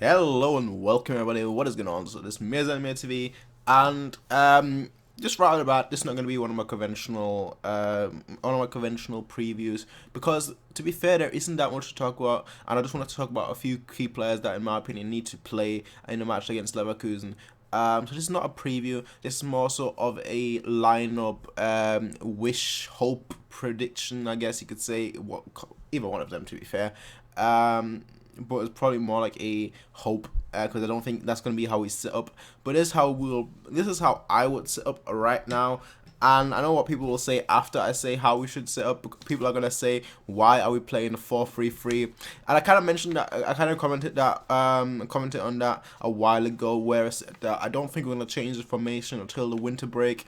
Hello and welcome everybody. What is going on? So this is MiaSanMiaTV, and just right about this is not going to be one of my conventional previews, because to be fair, there isn't that much to talk about, and I just want to talk about a few key players that in my opinion need to play in the match against Leverkusen. So this is not a preview. This is more so of a lineup, wish, hope, prediction. I guess you could say either one of them. To be fair, but it's probably more like a hope, because I don't think that's gonna be how we set up. But this is how I would set up right now. And I know what people will say after I say how we should set up. People are gonna say, "Why are we playing the 4-3-3?" And I kind of mentioned that. I kind of commented on that a while ago, where I said that I don't think we're gonna change the formation until the winter break.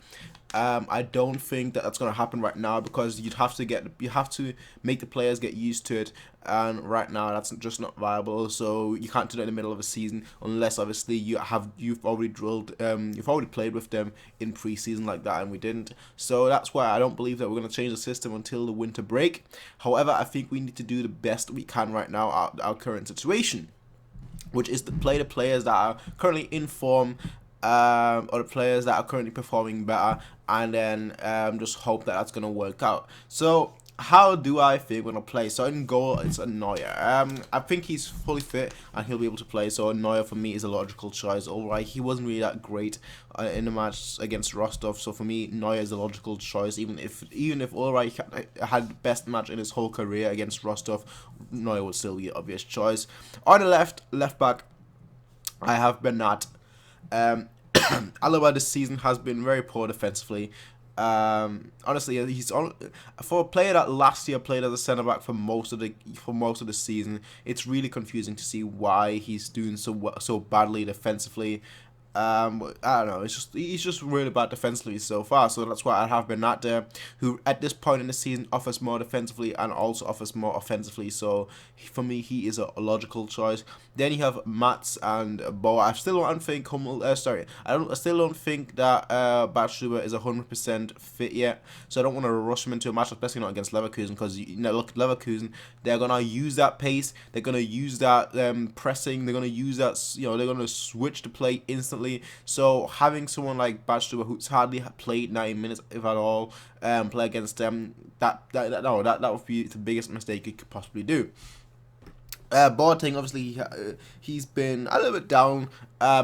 I don't think that that's gonna happen right now, because you have to make the players get used to it, and right now that's just not viable. So you can't do that in the middle of a season unless obviously you've already played with them in pre-season like that, and we didn't. So that's why I don't believe that we're gonna change the system until the winter break. However, I think we need to do the best we can right now at our current situation, which is to play the players that are currently in form, or the players that are currently performing better, and then just hope that that's going to work out. So how do I think we're going to play? So in goal, it's a Neuer. I think he's fully fit and he'll be able to play, so Neuer for me is a logical choice. Alright, he wasn't really that great in the match against Rostov, so for me Neuer is a logical choice. Even if Ulreich had the best match in his whole career against Rostov, Neuer would still be an obvious choice. On the left back, I have Bernat. Alaba this season has been very poor defensively. Honestly, for a player that last year played as a centre back for most of the season. It's really confusing to see why he's doing so badly defensively. I don't know. He's just really bad defensively so far. So that's why I have Bernat there, who at this point in the season offers more defensively and also offers more offensively. So for me, he is a logical choice. Then you have Mats and Bo. I still don't think I still don't think that Batstuber is 100% fit yet. So I don't want to rush him into a match, especially not against Leverkusen, because look at Leverkusen. They're gonna use that pace. They're gonna use that pressing. They're gonna use that. They're gonna switch the play instantly. So having someone like Batstuber, who's hardly played 90 minutes if at all, play against them, that would be the biggest mistake you could possibly do. Boateng, obviously, he's been a little bit down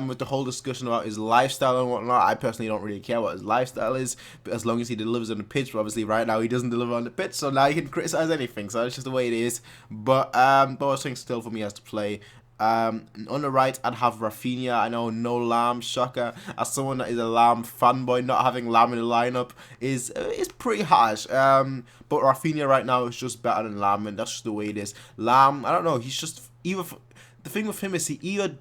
with the whole discussion about his lifestyle and whatnot. I personally don't really care what his lifestyle is, but as long as he delivers on the pitch. But obviously, right now he doesn't deliver on the pitch, so now you can criticize anything. So it's just the way it is. But Boateng still for me has to play. On the right, I'd have Rafinha. I know no Lahm, shocker. As someone that is a Lahm fanboy, not having Lahm in the lineup is pretty harsh. But Rafinha right now is just better than Lahm, and that's just the way it is. Lahm, I don't know. He's just the thing with him is he either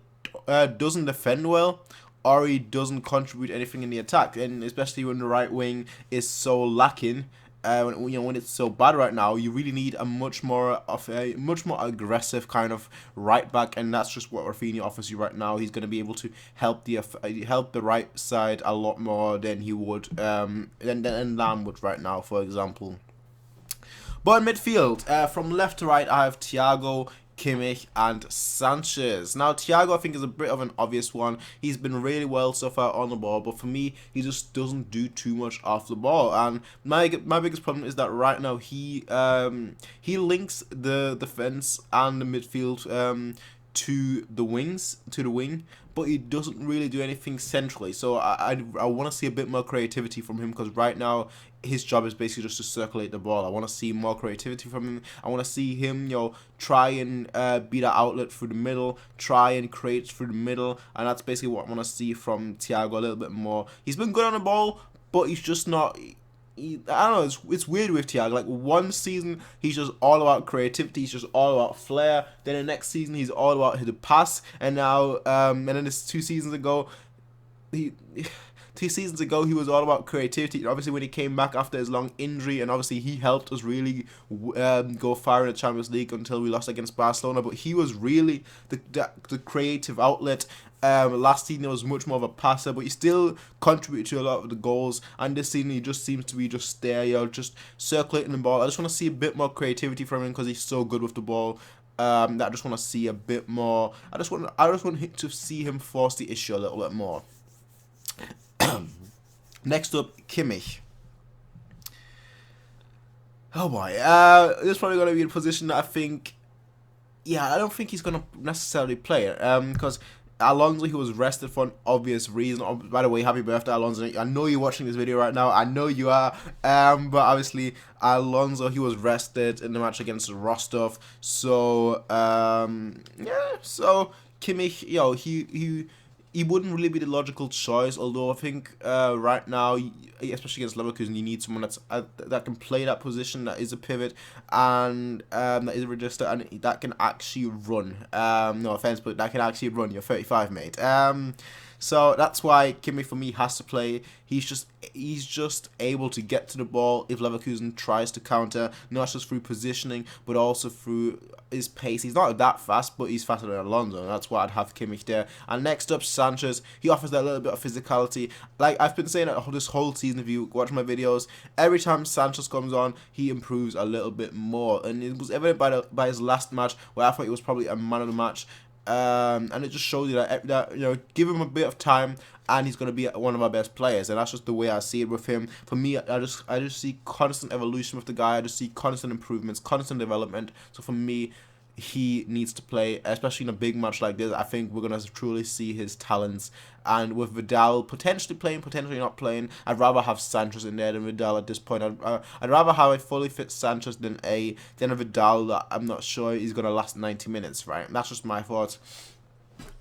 doesn't defend well, or he doesn't contribute anything in the attack, and especially when the right wing is so lacking. When it's so bad right now, you really need a much more aggressive kind of right back, and that's just what Rafinha offers you right now. He's going to be able to help the right side a lot more than he would than Lam would right now, for example. But in midfield, from left to right, I have Thiago, Kimmich, and Sanchez. Now, Thiago, I think, is a bit of an obvious one. He's been really well so far on the ball, but for me, he just doesn't do too much off the ball. And my biggest problem is that right now he links the defense and the midfield to the wing, but he doesn't really do anything centrally. So I want to see a bit more creativity from him, because right now his job is basically just to circulate the ball. I want to see more creativity from him. I want to see him, try and be that outlet through the middle, try and create through the middle, and that's basically what I want to see from Thiago a little bit more. He's been good on the ball, but he's just not. I don't know, it's weird with Thiago. Like, one season he's just all about creativity, he's just all about flair. Then the next season he's all about the pass, and now and then this 2 seasons ago, he 2 seasons ago he was all about creativity. And obviously when he came back after his long injury, and obviously he helped us really go far in the Champions League until we lost against Barcelona. But he was really the creative outlet. Last season he was much more of a passer, but he still contributed to a lot of the goals. And this season he just seems to be just circulating the ball. I just want to see a bit more creativity from him, because he's so good with the ball. that I just want to see a bit more. I just want to see him force the issue a little bit more. Next up, Kimmich. Oh boy, this is probably going to be a position that I think, yeah, I don't think he's going to necessarily play it, because Alonso, he was rested for an obvious reason. Oh, by the way, happy birthday, Alonso. I know you're watching this video right now. I know you are. But obviously, Alonso, he was rested in the match against Rostov. So, yeah. So, Kimmich, yo, he wouldn't really be the logical choice. Although I think right now, especially against Leverkusen, you need someone that can play that position, that is a pivot, and that is a register, and that can actually run. No offense, but that can actually run. You're 35, mate. So that's why Kimmich for me has to play. He's just able to get to the ball if Leverkusen tries to counter, not just through positioning, but also through his pace. He's not that fast, but he's faster than Alonso, and that's why I'd have Kimmich there. And next up, Sanchez. He offers that little bit of physicality. Like I've been saying that this whole season, if you watch my videos, every time Sanchez comes on, he improves a little bit more, and it was evident by his last match, where I thought he was probably a man of the match. And it just shows you that you know, give him a bit of time, and he's going to be one of our best players, and that's just the way I see it with him. For me, I just see constant evolution with the guy. I just see constant improvements, constant development. So for me, he needs to play, especially in a big match like this. I think we're going to truly see his talents. And with Vidal potentially playing, potentially not playing, I'd rather have Sanchez in there than Vidal at this point. I'd rather have a fully fit Sanchez than a Vidal that I'm not sure he's going to last 90 minutes, right? That's just my thoughts.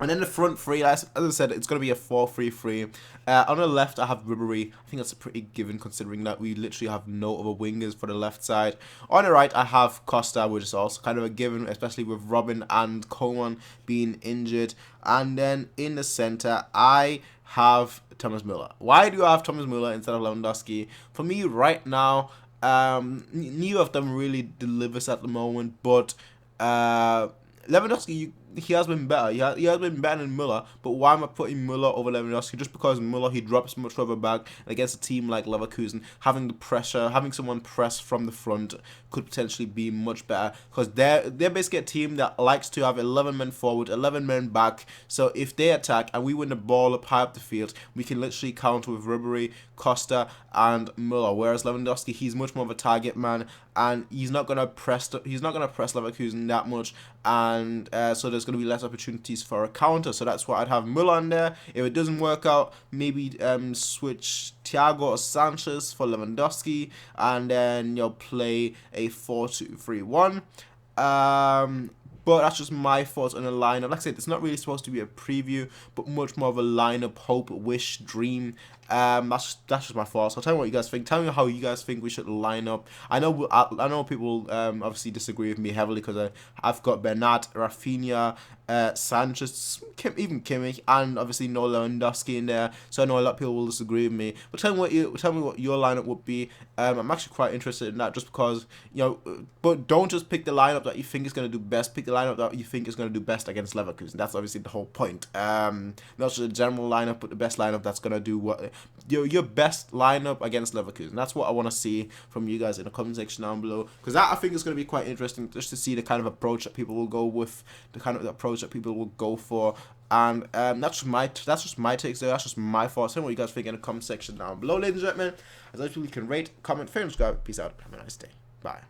And then the front three, as I said, it's going to be a 4-3-3. On the left, I have Ribery. I think that's a pretty given, considering that we literally have no other wingers for the left side. On the right, I have Costa, which is also kind of a given, especially with Robin and Coman being injured. And then in the centre, I have Thomas Müller. Why do I have Thomas Müller instead of Lewandowski? For me, right now, neither of them really delivers at the moment, but Lewandowski, he has been better. He has been better than Müller. But why am I putting Müller over Lewandowski? Just because Müller, he drops much further back. And against a team like Leverkusen, having the pressure, having someone press from the front could potentially be much better. Because they're basically a team that likes to have 11 men forward, 11 men back. So if they attack and we win the ball up high up the field, we can literally counter with Ribery, Costa, and Müller. Whereas Lewandowski, he's much more of a target man, and he's not gonna press Leverkusen that much, and so there's gonna be less opportunities for a counter. So that's why I'd have Müller in there. If it doesn't work out, maybe switch Thiago or Sanchez for Lewandowski, and then you'll play a 4-2-3-1. But that's just my thoughts on the lineup. Like I said, it's not really supposed to be a preview, but much more of a lineup, hope, wish, dream. That's just my thoughts. I'll tell you what you guys think. Tell me how you guys think we should line up. I know people obviously disagree with me heavily, because I've got Bernat, Rafinha, Sanchez, even Kimmich, and obviously no Lewandowski in there. So I know a lot of people will disagree with me. But tell me what your lineup would be. I'm actually quite interested in that, just because, you know. But don't just pick the lineup that you think is going to do best. Pick the lineup that you think is going to do best against Leverkusen. That's obviously the whole point. Not just a general lineup, but the best lineup that's going to do what your best lineup against Leverkusen. That's what I want to see from you guys in the comment section down below, because that I think is going to be quite interesting, just to see the kind of approach that people will go with, the kind of approach that people will go for. And that's just my takes there. That's just my thoughts. Tell me what you guys think in the comment section down below, ladies and gentlemen. As always, you can rate, comment, favorite, subscribe. Peace out. Have a nice day. Bye.